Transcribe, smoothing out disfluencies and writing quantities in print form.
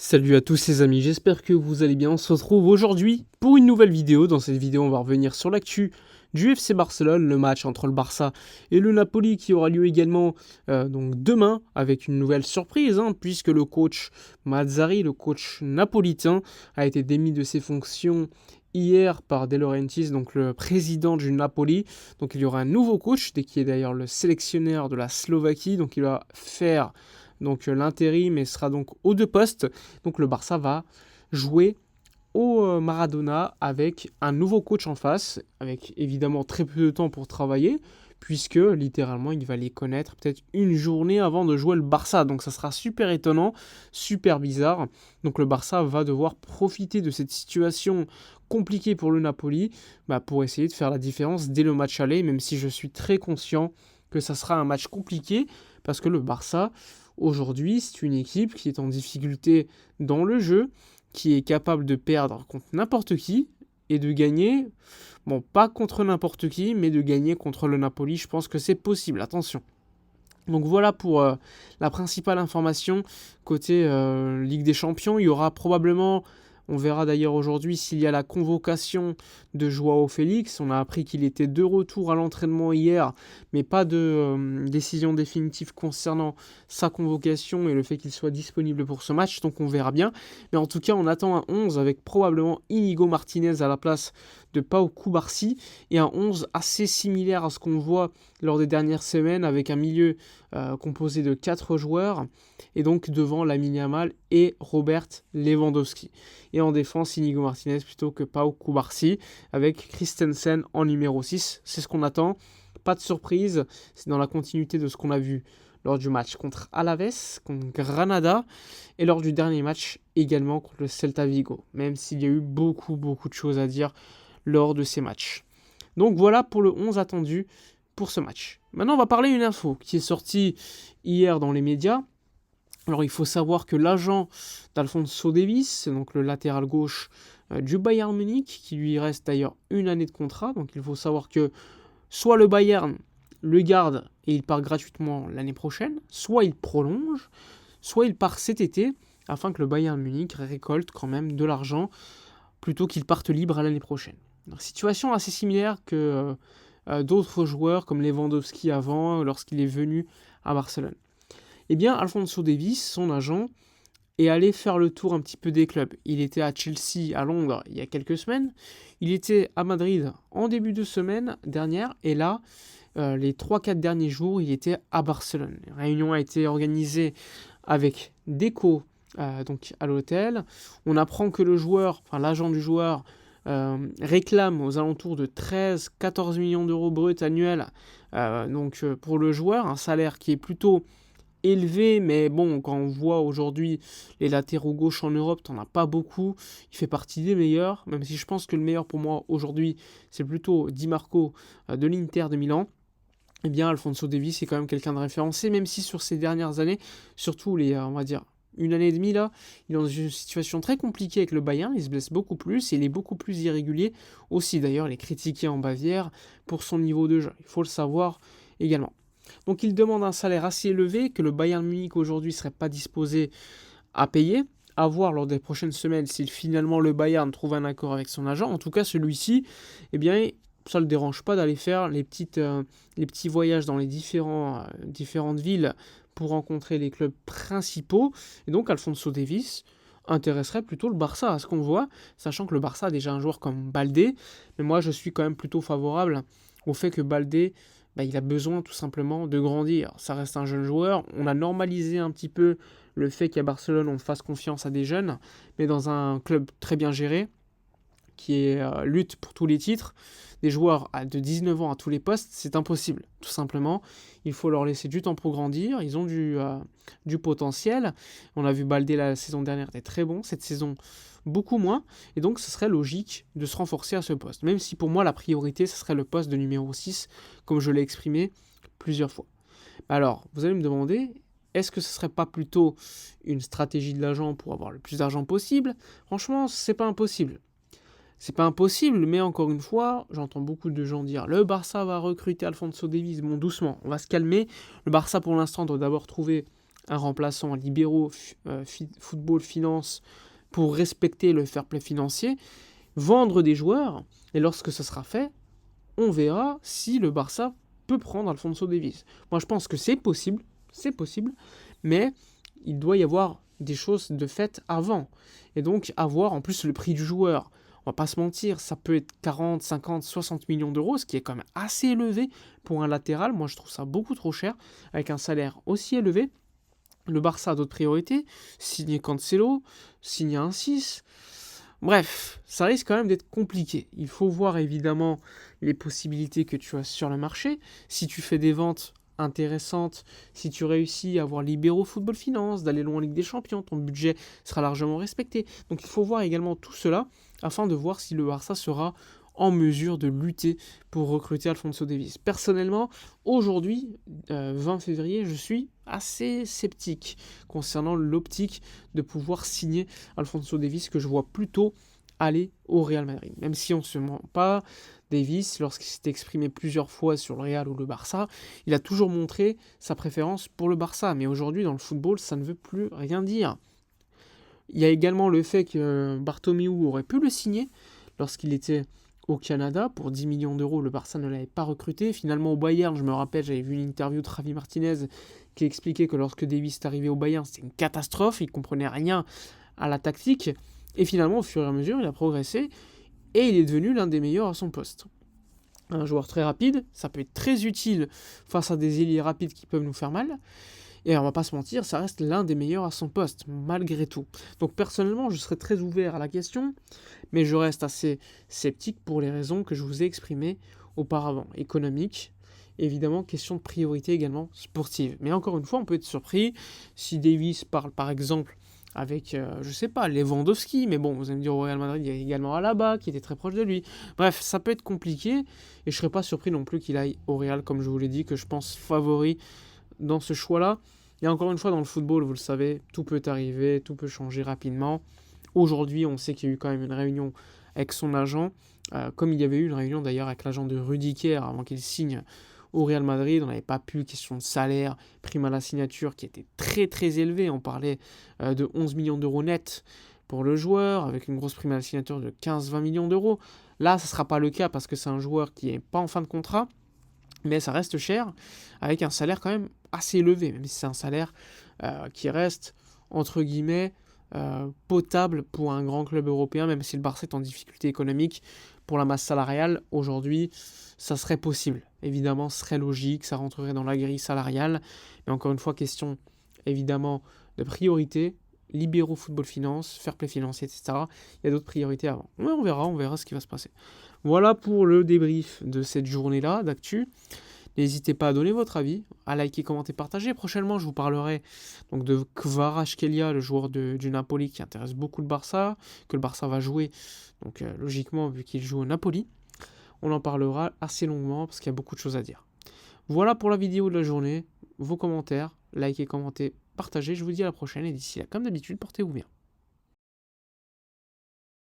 Salut à tous les amis, j'espère que vous allez bien. On se retrouve aujourd'hui pour une nouvelle vidéo. Dans cette vidéo, on va revenir sur l'actu du FC Barcelone, le match entre le Barça et le Napoli qui aura lieu également donc demain avec une nouvelle surprise, puisque le coach Mazzarri, le coach napolitain, a été démis de ses fonctions hier par De Laurentiis, donc le président du Napoli. Donc il y aura un nouveau coach, qui est d'ailleurs le sélectionneur de la Slovaquie, donc il va faire l'intérim et sera donc aux deux postes. Donc le Barça va jouer au Maradona avec un nouveau coach en face, avec évidemment très peu de temps pour travailler, puisque littéralement il va les connaître peut-être une journée avant de jouer le Barça. Donc ça sera super étonnant, super bizarre. Donc le Barça va devoir profiter de cette situation compliquée pour le Napoli pour essayer de faire la différence dès le match aller, même si je suis très conscient que ça sera un match compliqué, parce que le Barça, aujourd'hui, c'est une équipe qui est en difficulté dans le jeu, qui est capable de perdre contre n'importe qui et de gagner, bon, pas contre n'importe qui, mais de gagner contre le Napoli. Je pense que c'est possible, attention. Donc voilà pour la principale information côté Ligue des Champions. Il y aura probablement, on verra d'ailleurs aujourd'hui s'il y a la convocation de Joao Félix. On a appris qu'il était de retour à l'entraînement hier, mais pas de décision définitive concernant sa convocation et le fait qu'il soit disponible pour ce match. Donc on verra bien. Mais en tout cas, on attend un 11 avec probablement Inigo Martinez à la place de Pau Cubarsí et un 11 assez similaire à ce qu'on voit lors des dernières semaines avec un milieu composé de 4 joueurs et donc devant Lamine Yamal et Robert Lewandowski. Et en défense, Inigo Martinez plutôt que Pau Cubarsí avec Christensen en numéro 6. C'est ce qu'on attend. Pas de surprise, c'est dans la continuité de ce qu'on a vu lors du match contre Alaves, contre Granada, et lors du dernier match également contre le Celta Vigo, même s'il y a eu beaucoup de choses à dire lors de ces matchs. Donc voilà pour le 11 attendu pour ce match. Maintenant, on va parler d'une info qui est sortie hier dans les médias. Alors, il faut savoir que l'agent d'Alphonso Davies, donc le latéral gauche du Bayern Munich, qui lui reste d'ailleurs une année de contrat, donc il faut savoir que soit le Bayern le garde et il part gratuitement l'année prochaine, soit il prolonge, soit il part cet été, afin que le Bayern Munich récolte quand même de l'argent, plutôt qu'il parte libre à l'année prochaine. Donc, situation assez similaire que d'autres joueurs comme Lewandowski avant, lorsqu'il est venu à Barcelone. Eh bien, Alphonso Davies, son agent, est allé faire le tour un petit peu des clubs. Il était à Chelsea, à Londres, il y a quelques semaines. Il était à Madrid en début de semaine dernière. Et là, les 3-4 derniers jours, il était à Barcelone. Une réunion a été organisée avec Deco, donc à l'hôtel. On apprend que l'agent du joueur, réclame aux alentours de 13-14 millions d'euros bruts annuels pour le joueur, un salaire qui est plutôt élevé, mais bon, quand on voit aujourd'hui les latéraux gauche en Europe, t'en as pas beaucoup, il fait partie des meilleurs, même si je pense que le meilleur pour moi aujourd'hui, c'est plutôt Di Marco de l'Inter de Milan. Eh bien, Alphonso Davies est quand même quelqu'un de référencé, même si sur ces dernières années, surtout on va dire, une année et demie là, il est dans une situation très compliquée avec le Bayern, il se blesse beaucoup plus et il est beaucoup plus irrégulier aussi. D'ailleurs, il est critiqué en Bavière pour son niveau de jeu, il faut le savoir également. Donc il demande un salaire assez élevé que le Bayern Munich aujourd'hui ne serait pas disposé à payer. À voir lors des prochaines semaines si finalement le Bayern trouve un accord avec son agent. En tout cas, celui-ci, eh bien, ça ne le dérange pas d'aller faire les petits voyages dans les différentes villes pour rencontrer les clubs principaux. Et donc Alphonso Davies intéresserait plutôt le Barça à ce qu'on voit, sachant que le Barça a déjà un joueur comme Baldé. Mais moi, je suis quand même plutôt favorable au fait que Baldé, il a besoin tout simplement de grandir. Ça reste un jeune joueur. On a normalisé un petit peu le fait qu'à Barcelone, on fasse confiance à des jeunes, mais dans un club très bien géré, qui lutte pour tous les titres, des joueurs de 19 ans à tous les postes, c'est impossible, tout simplement. Il faut leur laisser du temps pour grandir, ils ont du potentiel. On a vu Baldé la saison dernière, était très bon, cette saison beaucoup moins, et donc ce serait logique de se renforcer à ce poste, même si pour moi la priorité, ce serait le poste de numéro 6, comme je l'ai exprimé plusieurs fois. Alors, vous allez me demander, est-ce que ce serait pas plutôt une stratégie de l'agent pour avoir le plus d'argent possible ? Franchement, c'est pas impossible. C'est pas impossible, mais encore une fois, j'entends beaucoup de gens dire le Barça va recruter Alphonso Davies. Bon, doucement, on va se calmer. Le Barça, pour l'instant, doit d'abord trouver un remplaçant, un libéraux football finance pour respecter le fair play financier, vendre des joueurs, et lorsque ce sera fait, on verra si le Barça peut prendre Alphonso Davies. Moi, je pense que c'est possible, mais il doit y avoir des choses de fait avant. Et donc, avoir en plus le prix du joueur. On va pas se mentir, ça peut être 40, 50, 60 millions d'euros, ce qui est quand même assez élevé pour un latéral. Moi, je trouve ça beaucoup trop cher, avec un salaire aussi élevé. Le Barça a d'autres priorités, signer Cancelo, signer un 6. Bref, ça risque quand même d'être compliqué. Il faut voir évidemment les possibilités que tu as sur le marché. Si tu fais des ventes intéressantes, si tu réussis à avoir libéraux football finance, d'aller loin en Ligue des Champions, ton budget sera largement respecté. Donc il faut voir également tout cela afin de voir si le Barça sera en mesure de lutter pour recruter Alphonso Davies. Personnellement, aujourd'hui, 20 février, je suis assez sceptique concernant l'optique de pouvoir signer Alphonso Davies, que je vois plutôt aller au Real Madrid. Même si on ne se ment pas, Davies, lorsqu'il s'est exprimé plusieurs fois sur le Real ou le Barça, il a toujours montré sa préférence pour le Barça. Mais aujourd'hui, dans le football, ça ne veut plus rien dire. Il y a également le fait que Bartomeu aurait pu le signer lorsqu'il était au Canada pour 10 millions d'euros. Le Barça ne l'avait pas recruté. Finalement, au Bayern, je me rappelle, j'avais vu une interview de Javi Martinez qui expliquait que lorsque Davies est arrivé au Bayern, c'était une catastrophe. Il ne comprenait rien à la tactique. Et finalement, au fur et à mesure, il a progressé et il est devenu l'un des meilleurs à son poste. Un joueur très rapide, ça peut être très utile face à des ailiers rapides qui peuvent nous faire mal. Et on va pas se mentir, ça reste l'un des meilleurs à son poste, malgré tout. Donc personnellement, je serais très ouvert à la question, mais je reste assez sceptique pour les raisons que je vous ai exprimées auparavant. Économique, évidemment, question de priorité également sportive. Mais encore une fois, on peut être surpris si Davies parle par exemple avec, je sais pas, Lewandowski, mais bon, vous allez me dire au Real Madrid, il y a également Alaba qui était très proche de lui. Bref, ça peut être compliqué, et je serais pas surpris non plus qu'il aille au Real, comme je vous l'ai dit, que je pense favori dans ce choix-là. Et encore une fois, dans le football, vous le savez, tout peut arriver, tout peut changer rapidement. Aujourd'hui, on sait qu'il y a eu quand même une réunion avec son agent, comme il y avait eu une réunion d'ailleurs avec l'agent de Rudiger avant qu'il signe au Real Madrid. On n'avait pas pu, question de salaire, prime à la signature qui était très très élevée. On parlait de 11 millions d'euros net pour le joueur, avec une grosse prime à la signature de 15-20 millions d'euros. Là, ce ne sera pas le cas parce que c'est un joueur qui n'est pas en fin de contrat, mais ça reste cher, avec un salaire quand même assez élevé, même si c'est un salaire qui reste, entre guillemets, potable pour un grand club européen, même si le Barça est en difficulté économique. Pour la masse salariale, aujourd'hui, ça serait possible. Évidemment, ce serait logique, ça rentrerait dans la grille salariale, mais encore une fois, question, évidemment, de priorité, libéraux football finance, fair play financier, etc. Il y a d'autres priorités avant. Ouais, on verra ce qui va se passer. Voilà pour le débrief de cette journée-là d'actu. N'hésitez pas à donner votre avis, à liker, commenter, partager. Prochainement, je vous parlerai donc de Kvaratskhelia, le joueur du Napoli qui intéresse beaucoup le Barça, que le Barça va jouer, donc logiquement, vu qu'il joue au Napoli. On en parlera assez longuement parce qu'il y a beaucoup de choses à dire. Voilà pour la vidéo de la journée. Vos commentaires, likez, commentez, partagez. Je vous dis à la prochaine et d'ici là, comme d'habitude, portez-vous bien.